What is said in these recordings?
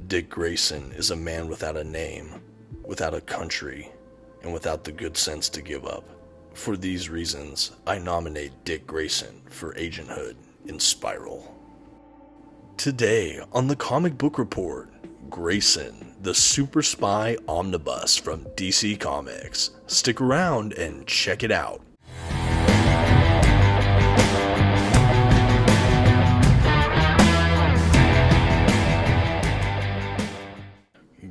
Dick Grayson is a man without a name, without a country, and without the good sense to give up. For these reasons, I nominate Dick Grayson for agenthood in Spiral. Today on the Comic Book Report, Grayson the Superspy Omnibus from DC Comics. Stick around and check it out.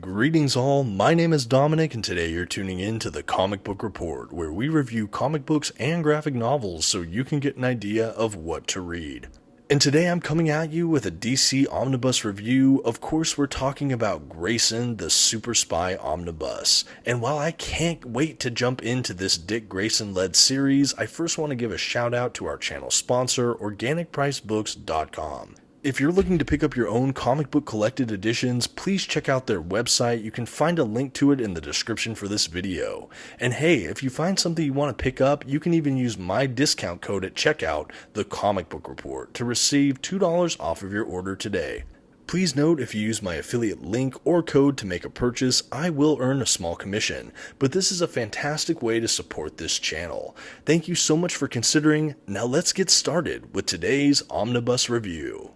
Greetings all, my name is Dominic and today you're tuning in to the Comic Book Report, where we review comic books and graphic novels so you can get an idea of what to read. And today I'm coming at you with a DC Omnibus review. Of course we're talking about Grayson the Superspy Omnibus. And while I can't wait to jump into this Dick Grayson led series, I first want to give a shout out to our channel sponsor, organicpricedbooks.com. If you're looking to pick up your own comic book collected editions, please check out their website. You can find a link to it in the description for this video. And hey, if you find something you want to pick up, you can even use my discount code at checkout, TheComicBookReport, to receive $2 off of your order today. Please note, if you use my affiliate link or code to make a purchase, I will earn a small commission, but this is a fantastic way to support this channel. Thank you so much for considering. Now let's get started with today's Omnibus review.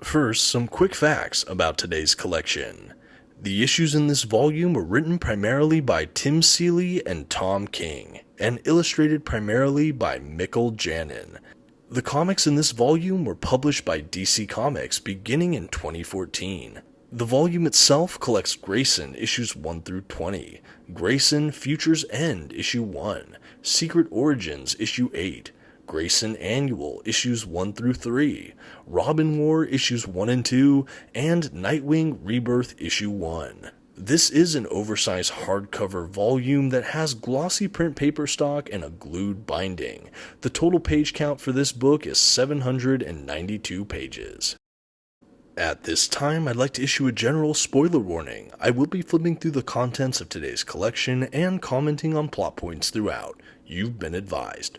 First, some quick facts about today's collection. The issues in this volume were written primarily by Tim Seeley and Tom King, and illustrated primarily by Mikel Janin. The comics in this volume were published by DC Comics beginning in 2014. The volume itself collects Grayson issues 1 through 20, Grayson Future's End issue 1, Secret Origins issue 8, Grayson Annual issues 1 through 3, Robin War issues 1 and 2, and Nightwing Rebirth issue 1. This is an oversized hardcover volume that has glossy print paper stock and a glued binding. The total page count for this book is 792 pages. At this time, I'd like to issue a general spoiler warning. I will be flipping through the contents of today's collection and commenting on plot points throughout. You've been advised.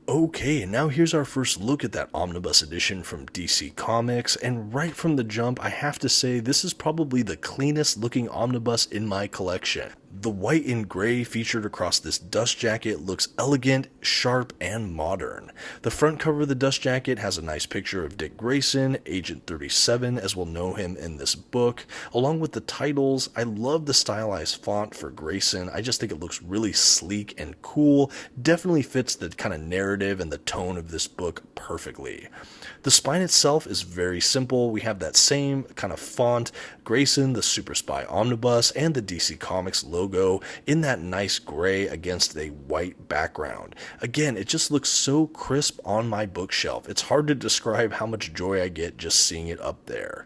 Okay, and now here's our first look at that omnibus edition from DC Comics, and right from the jump I have to say this is probably the cleanest looking omnibus in my collection. The white and gray featured across this dust jacket looks elegant, sharp, and modern. The front cover of the dust jacket has a nice picture of Dick Grayson, Agent 37 as we'll know him in this book, along with the titles. I love the stylized font for Grayson. I just think it looks really sleek and cool. Definitely fits the kind of narrative and the tone of this book perfectly. The spine itself is very simple. We have that same kind of font, Grayson the Superspy Omnibus, and the DC Comics logo in that nice gray against a white background. Again, it just looks so crisp on my bookshelf. It's hard to describe how much joy I get just seeing it up there.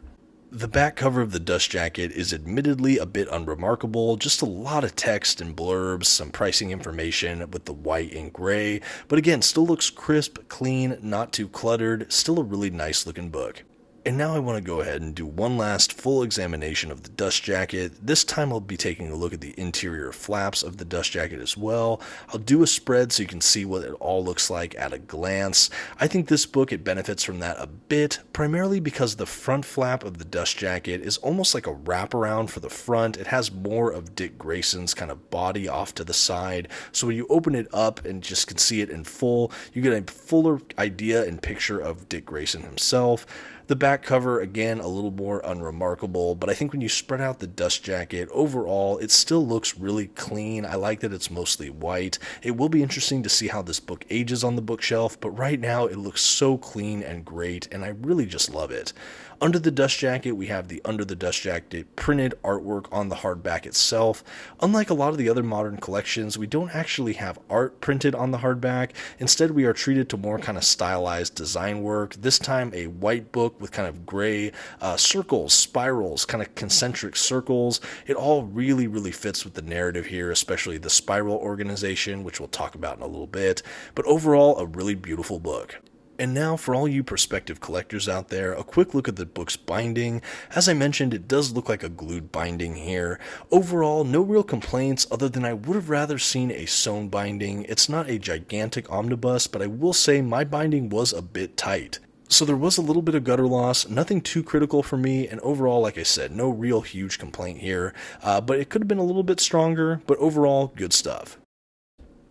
The back cover of the dust jacket is admittedly a bit unremarkable, just a lot of text and blurbs, some pricing information with the white and gray, but again, still looks crisp, clean, not too cluttered, still a really nice looking book. And now I want to go ahead and do one last full examination of the dust jacket. This time I'll be taking a look at the interior flaps of the dust jacket as well. I'll do a spread so you can see what it all looks like at a glance. I think this book, it benefits from that a bit, primarily because the front flap of the dust jacket is almost like a wraparound for the front. It has more of Dick Grayson's kind of body off to the side, so when you open it up and just can see it in full, you get a fuller idea and picture of Dick Grayson himself. The back cover, again, a little more unremarkable, but I think when you spread out the dust jacket, overall, it still looks really clean. I like that it's mostly white. It will be interesting to see how this book ages on the bookshelf, but right now it looks so clean and great, and I really just love it. Under the dust jacket, we have the Under the Dust Jacket printed artwork on the hardback itself. Unlike a lot of the other modern collections, we don't actually have art printed on the hardback. Instead, we are treated to more kind of stylized design work. This time, a white book with kind of gray circles, spirals, kind of concentric circles. It all really, really fits with the narrative here, especially the spiral organization, which we'll talk about in a little bit. But overall, a really beautiful book. And now, for all you prospective collectors out there, a quick look at the book's binding. As I mentioned, it does look like a glued binding here. Overall, no real complaints other than I would have rather seen a sewn binding. It's not a gigantic omnibus, but I will say my binding was a bit tight. So there was a little bit of gutter loss, nothing too critical for me, and overall, like I said, no real huge complaint here, but it could have been a little bit stronger, but overall, good stuff.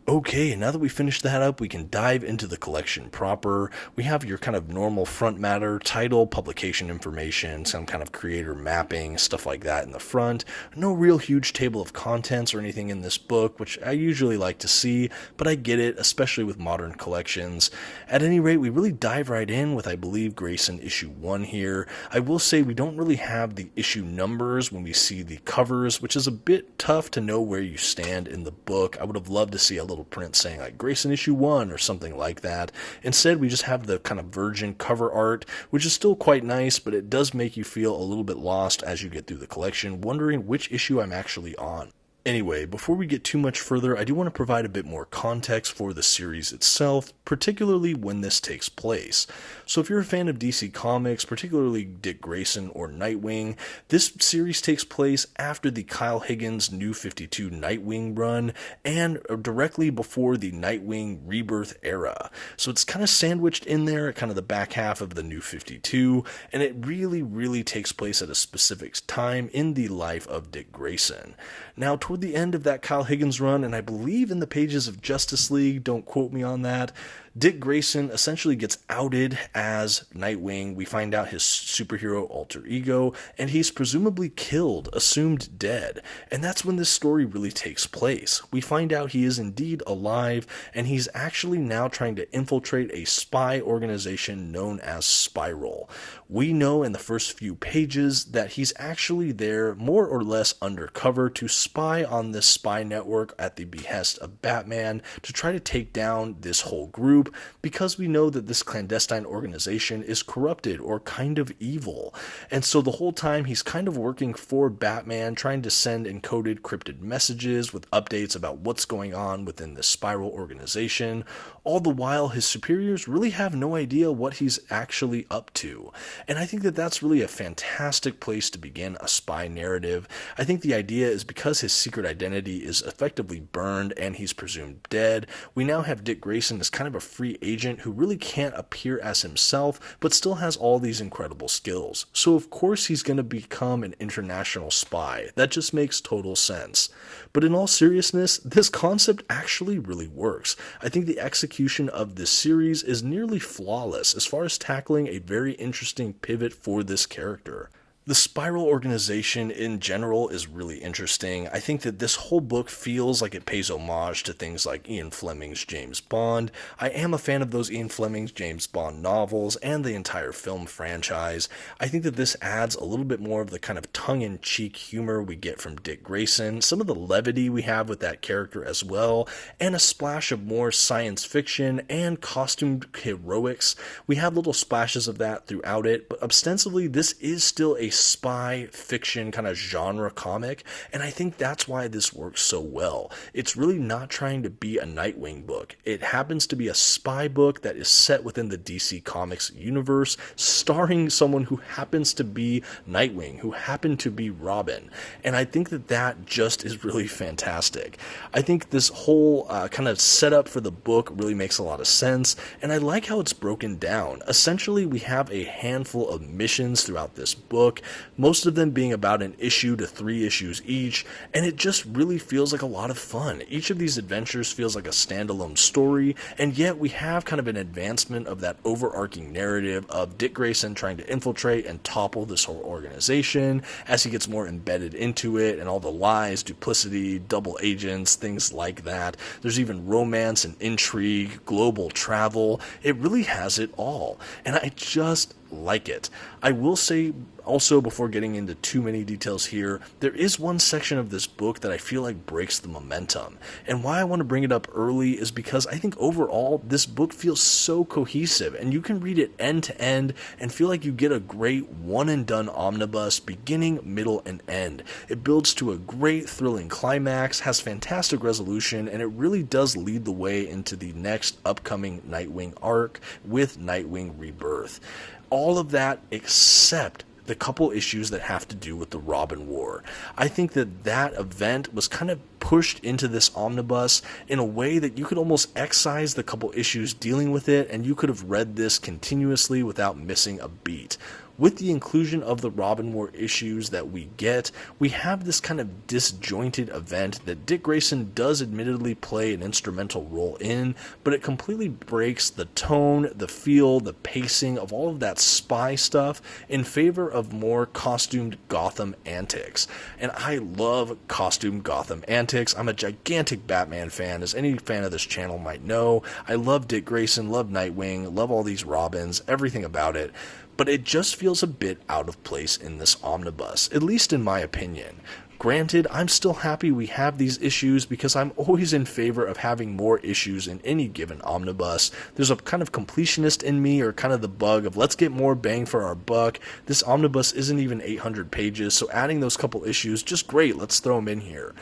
Okay, now that we finished that up, we can dive into the collection proper. We have your kind of normal front matter, title, publication information, some kind of creator mapping, stuff like that in the front. No real huge table of contents or anything in this book, which I usually like to see, but I get it, especially with modern collections. At any rate, we really dive right in with, I believe, Grayson issue 1 here. I will say we don't really have the issue numbers when we see the covers, which is a bit tough to know where you stand in the book. I would have loved to see a little print saying like Grayson issue 1 or something like that. Instead, we just have the kind of virgin cover art, which is still quite nice, but it does make you feel a little bit lost as you get through the collection, wondering which issue I'm actually on. Anyway, before we get too much further, I do want to provide a bit more context for the series itself, particularly when this takes place. So if you're a fan of DC Comics, particularly Dick Grayson or Nightwing, this series takes place after the Kyle Higgins New 52 Nightwing run and directly before the Nightwing Rebirth era. So it's kind of sandwiched in there at kind of the back half of the New 52, and it really takes place at a specific time in the life of Dick Grayson. Now, toward the end of that Kyle Higgins run, and I believe in the pages of Justice League, don't quote me on that, Dick Grayson essentially gets outed as Nightwing. We find out his superhero alter ego, and he's presumably killed, assumed dead. And that's when this story really takes place. We find out he is indeed alive, and he's actually now trying to infiltrate a spy organization known as Spiral. We know in the first few pages that he's actually there more or less undercover to spy on this spy network at the behest of Batman to try to take down this whole group, because we know that this clandestine organization is corrupted or kind of evil. And so the whole time he's kind of working for Batman, trying to send encoded cryptid messages with updates about what's going on within this Spiral organization. All the while his superiors really have no idea what he's actually up to. And I think that that's really a fantastic place to begin a spy narrative. I think the idea is because his secret identity is effectively burned and he's presumed dead, we now have Dick Grayson as kind of a free agent who really can't appear as himself, but still has all these incredible skills. So of course he's going to become an international spy. That just makes total sense. But in all seriousness, this concept actually really works. I think the execution of this series is nearly flawless as far as tackling a very interesting pivot for this character. The Spiral organization in general is really interesting. I think that this whole book feels like it pays homage to things like Ian Fleming's James Bond. I am a fan of those Ian Fleming's James Bond novels and the entire film franchise. I think that this adds a little bit more of the kind of tongue-in-cheek humor we get from Dick Grayson, some of the levity we have with that character as well, and a splash of more science fiction and costumed heroics. We have little splashes of that throughout it, but ostensibly this is still a spy fiction kind of genre comic, and I think that's why this works so well. It's really not trying to be a Nightwing book. It happens to be a spy book that is set within the DC Comics universe, starring someone who happens to be Nightwing, who happened to be Robin, and I think that that just is really fantastic. I think this whole kind of setup for the book really makes a lot of sense, and I like how it's broken down. Essentially, we have a handful of missions throughout this book, most of them being about an issue to 3 issues each, and it just really feels like a lot of fun. Each of these adventures feels like a standalone story, and yet we have kind of an advancement of that overarching narrative of Dick Grayson trying to infiltrate and topple this whole organization as he gets more embedded into it, and all the lies, duplicity, double agents, things like that. There's even romance and intrigue, global travel. It really has it all, and I just like it. I will say also, before getting into too many details here, there is one section of this book that I feel like breaks the momentum. And why I want to bring it up early is because I think overall this book feels so cohesive, and you can read it end to end and feel like you get a great one and done omnibus, beginning, middle, and end. It builds to a great thrilling climax, has fantastic resolution, and it really does lead the way into the next upcoming Nightwing arc with Nightwing Rebirth. All of that except the couple issues that have to do with the Robin War. I think that event was kind of pushed into this omnibus in a way that you could almost excise the couple issues dealing with it, and you could have read this continuously without missing a beat. With the inclusion of the Robin War issues that we get, we have this kind of disjointed event that Dick Grayson does admittedly play an instrumental role in, but it completely breaks the tone, the feel, the pacing of all of that spy stuff in favor of more costumed Gotham antics. And I love costumed Gotham antics. I'm a gigantic Batman fan, as any fan of this channel might know. I love Dick Grayson, love Nightwing, love all these Robins, everything about it. But it just feels a bit out of place in this omnibus, at least in my opinion. Granted, I'm still happy we have these issues because I'm always in favor of having more issues in any given omnibus. There's a kind of completionist in me, or kind of the bug of let's get more bang for our buck. This omnibus isn't even 800 pages, so adding those couple issues, just great, let's throw them in here.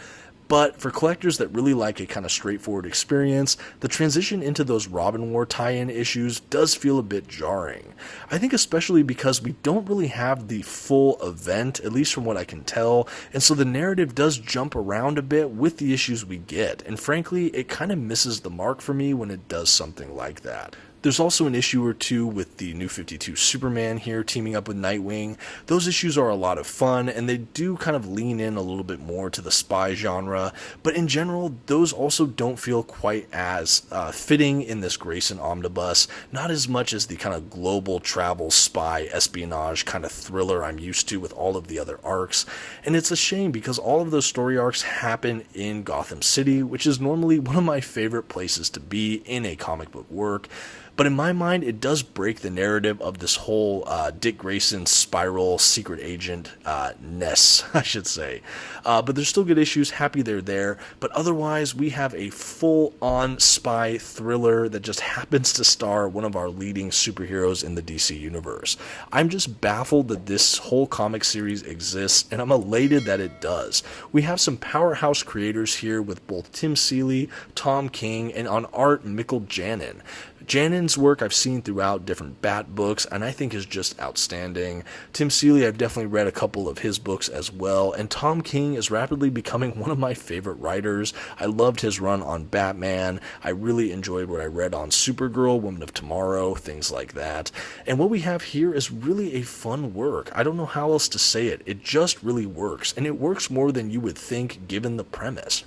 But for collectors that really like a kind of straightforward experience, the transition into those Robin War tie-in issues does feel a bit jarring. I think especially because we don't really have the full event, at least from what I can tell, and so the narrative does jump around a bit with the issues we get, and frankly, it kind of misses the mark for me when it does something like that. There's also an issue or two with the New 52 Superman here teaming up with Nightwing. Those issues are a lot of fun, and they do kind of lean in a little bit more to the spy genre, but in general, those also don't feel quite as fitting in this Grayson omnibus, not as much as the kind of global travel spy espionage kind of thriller I'm used to with all of the other arcs. And it's a shame because all of those story arcs happen in Gotham City, which is normally one of my favorite places to be in a comic book work. But in my mind, it does break the narrative of this whole Dick Grayson spiral secret agent ness, I should say. But there's still good issues, happy they're there. But otherwise, we have a full-on spy thriller that just happens to star one of our leading superheroes in the DC universe. I'm just baffled that this whole comic series exists, and I'm elated that it does. We have some powerhouse creators here with both Tim Seeley, Tom King, and on art, Mikel Janin. Janin's work I've seen throughout different Bat books, and I think is just outstanding. Tim Seeley, I've definitely read a couple of his books as well, and Tom King is rapidly becoming one of my favorite writers. I loved his run on Batman. I really enjoyed what I read on Supergirl, Woman of Tomorrow, things like that. And what we have here is really a fun work. I don't know how else to say it. It just really works, and it works more than you would think given the premise.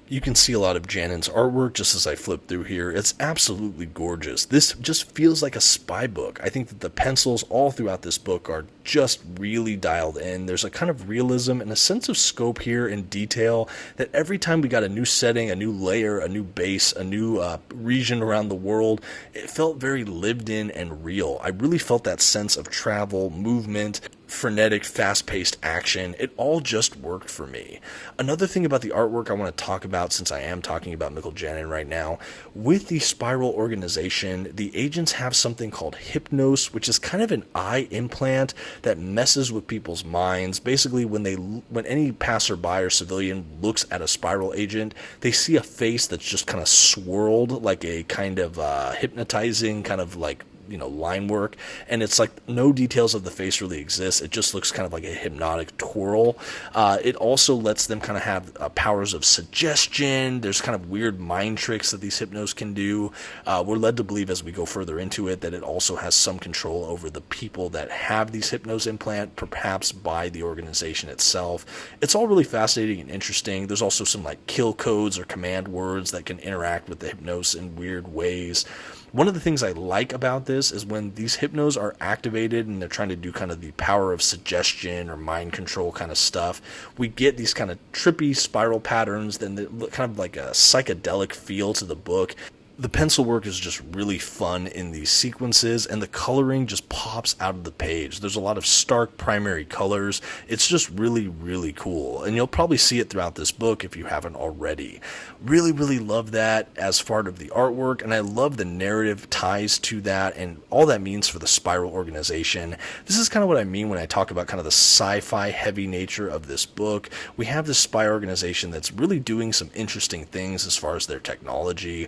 You can see a lot of Janin's artwork just as I flip through here. It's absolutely gorgeous. This just feels like a spy book. I think that the pencils all throughout this book are just really dialed in. There's a kind of realism and a sense of scope here and detail that every time we got a new setting, a new layer, a new base, a new region around the world, it felt very lived in and real. I really felt that sense of travel, movement, frenetic, fast-paced action. It all just worked for me. Another thing about the artwork I want to talk about, since I am talking about Mikel Janin right now, with the Spiral organization, the agents have something called Hypnos, which is kind of an eye implant that messes with people's minds. Basically, when any passerby or civilian looks at a Spiral agent, they see a face that's just kind of swirled, like a kind of hypnotizing kind of like line work, and it's like no details of the face really exist. It just looks kind of like a hypnotic twirl. It also lets them kind of have powers of suggestion. There's kind of weird mind tricks that these hypnos can do. We're led to believe as we go further into it that it also has some control over the people that have these hypnos implant, perhaps by the organization itself. It's all really fascinating and interesting. There's also some like kill codes or command words that can interact with the hypnos in weird ways. One of the things I like about this is when these hypnos are activated and they're trying to do kind of the power of suggestion or mind control kind of stuff, we get these kind of trippy spiral patterns, then kind of like a psychedelic feel to the book. The pencil work is just really fun in these sequences, and the coloring just pops out of the page. There's a lot of stark primary colors. It's just really, really cool, and you'll probably see it throughout this book if you haven't already. Really, really love that as part of the artwork, and I love the narrative ties to that and all that means for the Spiral organization. This is kind of what I mean when I talk about kind of the sci-fi heavy nature of this book. We have this spy organization that's really doing some interesting things as far as their technology.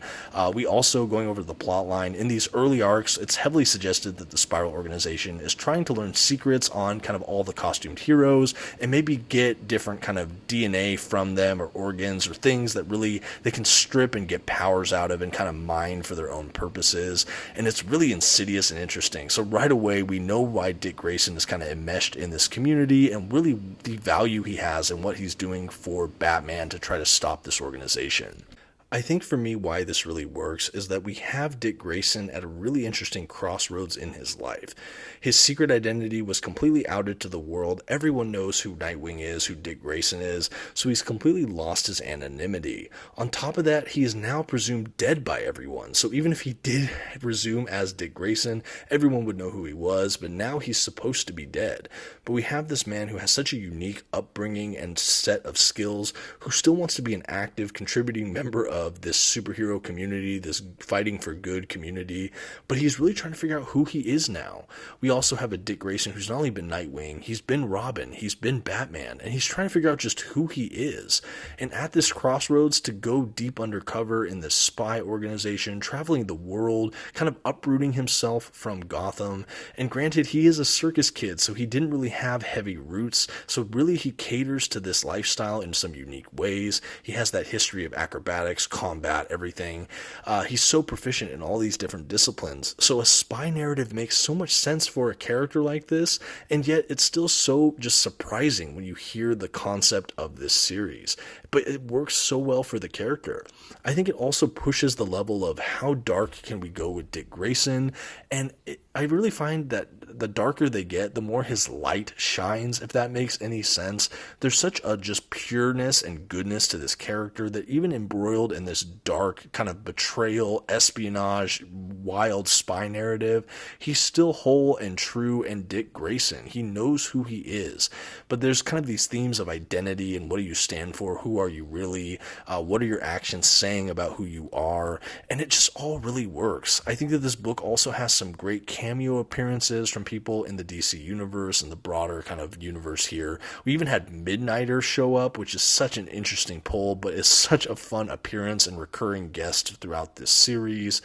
We We also, going over the plot line, in these early arcs, it's heavily suggested that the Spiral organization is trying to learn secrets on kind of all the costumed heroes and maybe get different kind of DNA from them or organs or things that really they can strip and get powers out of and kind of mine for their own purposes. And it's really insidious and interesting. So right away, we know why Dick Grayson is kind of enmeshed in this community and really the value he has and what he's doing for Batman to try to stop this organization. I think for me why this really works is that we have Dick Grayson at a really interesting crossroads in his life. His secret identity was completely outed to the world. Everyone knows who Nightwing is, who Dick Grayson is, so he's completely lost his anonymity. On top of that, he is now presumed dead by everyone, so even if he did resume as Dick Grayson, everyone would know who he was, but now he's supposed to be dead. But we have this man who has such a unique upbringing and set of skills, who still wants to be an active, contributing member of this superhero community, this fighting for good community, but he's really trying to figure out who he is now. We also have a Dick Grayson who's not only been Nightwing, he's been Robin, he's been Batman, and he's trying to figure out just who he is. And at this crossroads, to go deep undercover in this spy organization, traveling the world, kind of uprooting himself from Gotham, and granted, he is a circus kid, so he didn't really have heavy roots, so really he caters to this lifestyle in some unique ways. He has that history of acrobatics, combat, everything. He's so proficient in all these different disciplines. So a spy narrative makes so much sense for a character like this, and yet it's still so just surprising when you hear the concept of this series. But it works so well for the character. I think it also pushes the level of how dark can we go with Dick Grayson, and I really find that the darker they get, the more his light shines, if that makes any sense. There's such a just pureness and goodness to this character that even embroiled in this dark kind of betrayal, espionage, wild spy narrative, he's still whole and true and Dick Grayson. He knows who he is. But there's kind of these themes of identity and what do you stand for? Who are you really? What are your actions saying about who you are? And it just all really works. I think that this book also has some great cameo appearances from people in the DC universe and the broader kind of universe here. We even had Midnighter show up, which is such an interesting pull, but is such a fun appearance and recurring guest throughout this series.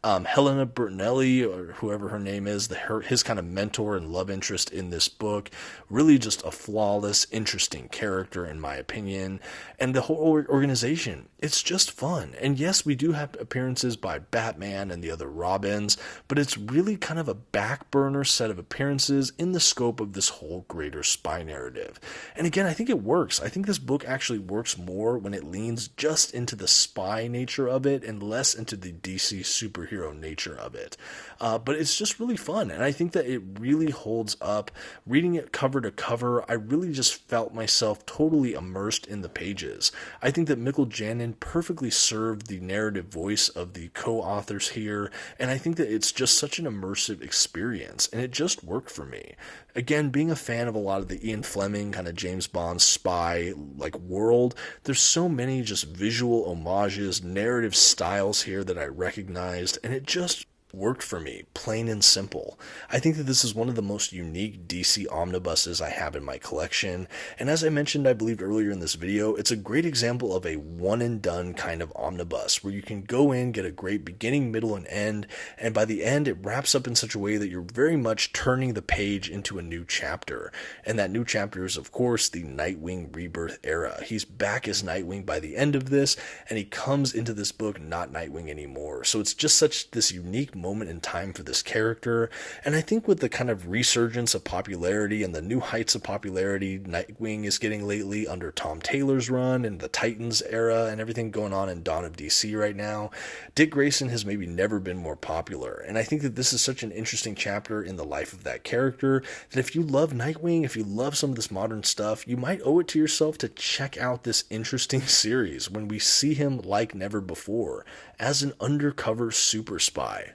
Helena Bertinelli, or whoever her name is, his kind of mentor and love interest in this book, really just a flawless, interesting character in my opinion. And the whole organization, it's just fun. And yes, we do have appearances by Batman and the other Robins, but it's really kind of a back burner set of appearances in the scope of this whole greater spy narrative. And again, I think it works. I think this book actually works more when it leans just into the spy nature of it and less into the DC superhero nature of it. But it's just really fun, and I think that it really holds up. Reading it cover to cover, I really just felt myself totally immersed in the pages. I think that Mikel Janin perfectly served the narrative voice of the co-authors here, and I think that it's just such an immersive experience, and it just worked for me. Again, being a fan of a lot of the Ian Fleming kind of James Bond spy like world, there's so many just visual homages, narrative styles here that I recognized, and it just worked for me, plain and simple. I think that this is one of the most unique DC omnibuses I have in my collection, and as I mentioned, I believe earlier in this video, it's a great example of a one and done kind of omnibus, where you can go in, get a great beginning, middle, and end, and by the end, it wraps up in such a way that you're very much turning the page into a new chapter, and that new chapter is, of course, the Nightwing Rebirth era. He's back as Nightwing by the end of this, and he comes into this book not Nightwing anymore, so it's just such this unique moment in time for this character. And I think with the kind of resurgence of popularity and the new heights of popularity Nightwing is getting lately under Tom Taylor's run and the Titans era and everything going on in Dawn of DC right now, Dick Grayson has maybe never been more popular. And I think that this is such an interesting chapter in the life of that character that if you love Nightwing, if you love some of this modern stuff, you might owe it to yourself to check out this interesting series when we see him like never before as an undercover super spy.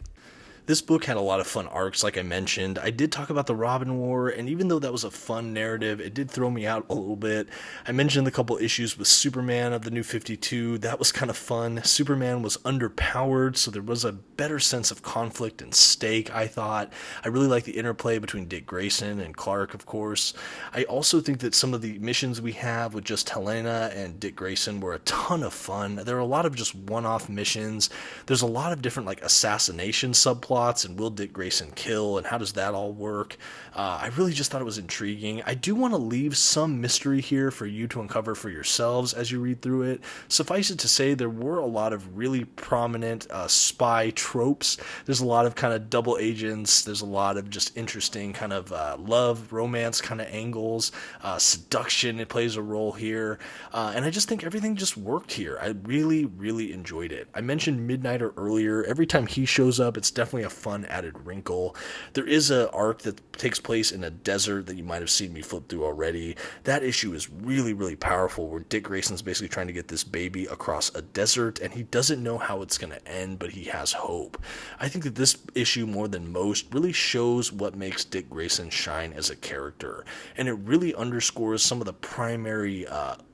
This book had a lot of fun arcs, like I mentioned. I did talk about the Robin War, and even though that was a fun narrative, it did throw me out a little bit. I mentioned the couple issues with Superman of the New 52. That was kind of fun. Superman was underpowered, so there was a better sense of conflict and stake, I thought. I really like the interplay between Dick Grayson and Clark, of course. I also think that some of the missions we have with just Helena and Dick Grayson were a ton of fun. There are a lot of just one-off missions. There's a lot of different like assassination subplots, and will Dick Grayson kill, and how does that all work? I really just thought it was intriguing. I do want to leave some mystery here for you to uncover for yourselves as you read through it. Suffice it to say, there were a lot of really prominent spy tropes. There's a lot of kind of double agents. There's a lot of just interesting kind of love, romance kind of angles. Seduction, it plays a role here. And I just think everything just worked here. I really, really enjoyed it. I mentioned Midnighter earlier. Every time he shows up, it's definitely a fun added wrinkle. There is an arc that takes place in a desert that you might have seen me flip through already. That issue is really, really powerful, where Dick Grayson's basically trying to get this baby across a desert, and he doesn't know how it's going to end, but he has hope. I think that this issue, more than most, really shows what makes Dick Grayson shine as a character, and it really underscores some of the primary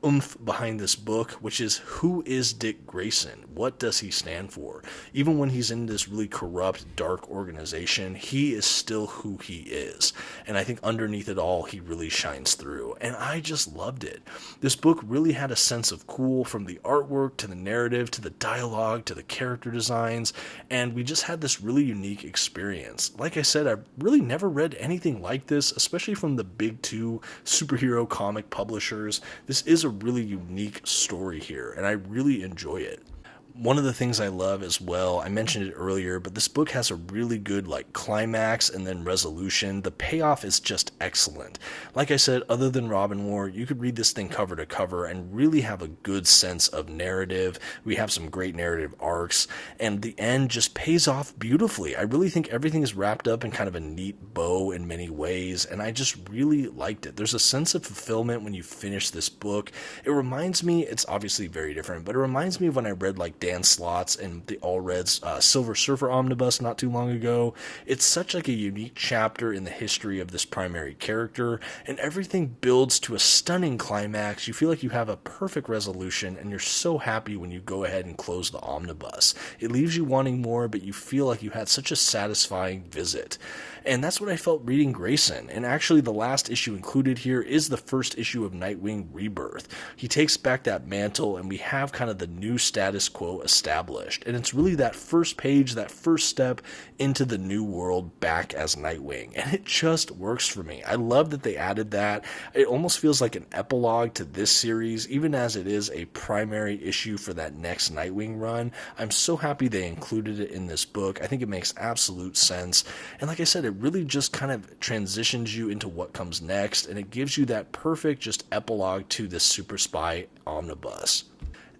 oomph behind this book, which is, who is Dick Grayson? What does he stand for? Even when he's in this really corrupt, dark organization, he is still who he is. And I think underneath it all, he really shines through. And I just loved it. This book really had a sense of cool, from the artwork to the narrative to the dialogue to the character designs. And we just had this really unique experience. Like I said, I've really never read anything like this, especially from the big two superhero comic publishers. This is a really unique story here, and I really enjoy it. One of the things I love as well, I mentioned it earlier, but this book has a really good like climax and then resolution. The payoff is just excellent. Like I said, other than Robin War, you could read this thing cover to cover and really have a good sense of narrative. We have some great narrative arcs, and the end just pays off beautifully. I really think everything is wrapped up in kind of a neat bow in many ways, and I just really liked it. There's a sense of fulfillment when you finish this book. It reminds me, it's obviously very different, but it reminds me of when I read like Dan Slott's and the All Reds Silver Surfer Omnibus not too long ago. It's such like a unique chapter in the history of this primary character, and everything builds to a stunning climax. You feel like you have a perfect resolution, and you're so happy when you go ahead and close the omnibus. It leaves you wanting more, but you feel like you had such a satisfying visit. And that's what I felt reading Grayson. And actually, the last issue included here is the first issue of Nightwing Rebirth. He takes back that mantle, and we have kind of the new status quo established. And it's really that first page, that first step into the new world back as Nightwing. And it just works for me. I love that they added that. It almost feels like an epilogue to this series, even as it is a primary issue for that next Nightwing run. I'm so happy they included it in this book. I think it makes absolute sense. And like I said, it really just kind of transitions you into what comes next, and it gives you that perfect just epilogue to this Super Spy Omnibus.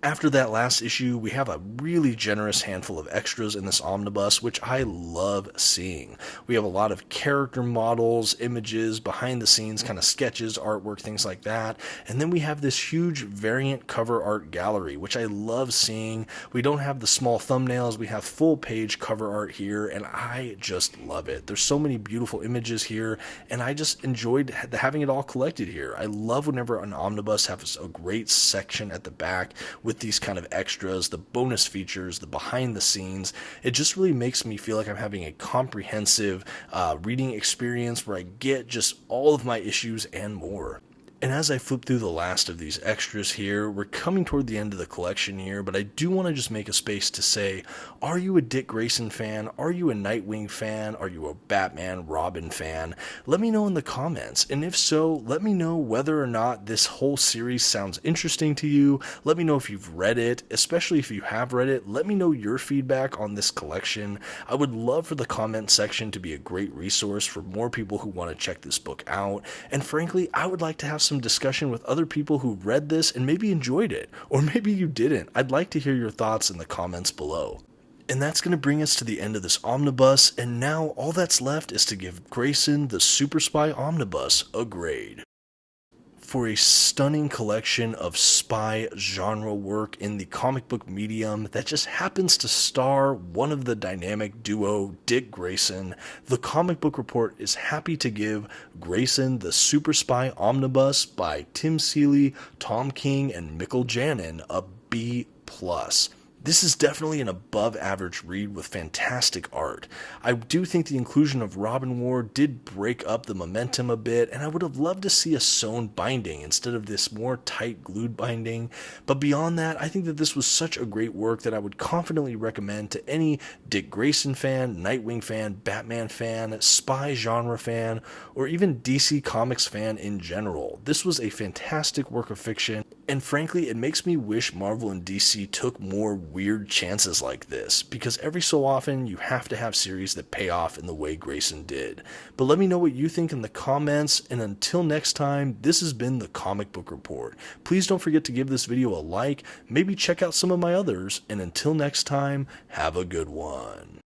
After that last issue, we have a really generous handful of extras in this omnibus, which I love seeing. We have a lot of character models, images, behind the scenes kind of sketches, artwork, things like that. And then we have this huge variant cover art gallery, which I love seeing. We don't have the small thumbnails, we have full page cover art here, and I just love it. There's so many beautiful images here, and I just enjoyed having it all collected here. I love whenever an omnibus has a great section at the back with these kind of extras, the bonus features, the behind the scenes. It just really makes me feel like I'm having a comprehensive reading experience where I get just all of my issues and more. And as I flip through the last of these extras here, we're coming toward the end of the collection here, but I do want to just make a space to say, are you a Dick Grayson fan? Are you a Nightwing fan? Are you a Batman, Robin fan? Let me know in the comments, and if so, let me know whether or not this whole series sounds interesting to you. Let me know if you've read it, especially if you have read it. Let me know your feedback on this collection. I would love for the comment section to be a great resource for more people who want to check this book out, and frankly, I would like to have some discussion with other people who read this and maybe enjoyed it, or maybe you didn't. I'd like to hear your thoughts in the comments below. And that's going to bring us to the end of this omnibus, and now all that's left is to give Grayson the Super Spy Omnibus a grade. for a stunning collection of spy genre work in the comic book medium that just happens to star one of the dynamic duo Dick Grayson, The Comic Book Report is happy to give Grayson The Superspy Omnibus by Tim Seeley, Tom King, and Mikel Janin a B+. This is definitely an above average read with fantastic art. I do think the inclusion of Robin Ward did break up the momentum a bit, and I would have loved to see a sewn binding instead of this more tight glued binding. But beyond that, I think that this was such a great work that I would confidently recommend to any Dick Grayson fan, Nightwing fan, Batman fan, spy genre fan, or even DC Comics fan in general. This was a fantastic work of fiction, and frankly, it makes me wish Marvel and DC took more weird chances like this, because every so often you have to have series that pay off in the way Grayson did. But let me know what you think in the comments, and until next time, this has been the Comic Book Report. Please don't forget to give this video a like, maybe check out some of my others, and until next time, have a good one.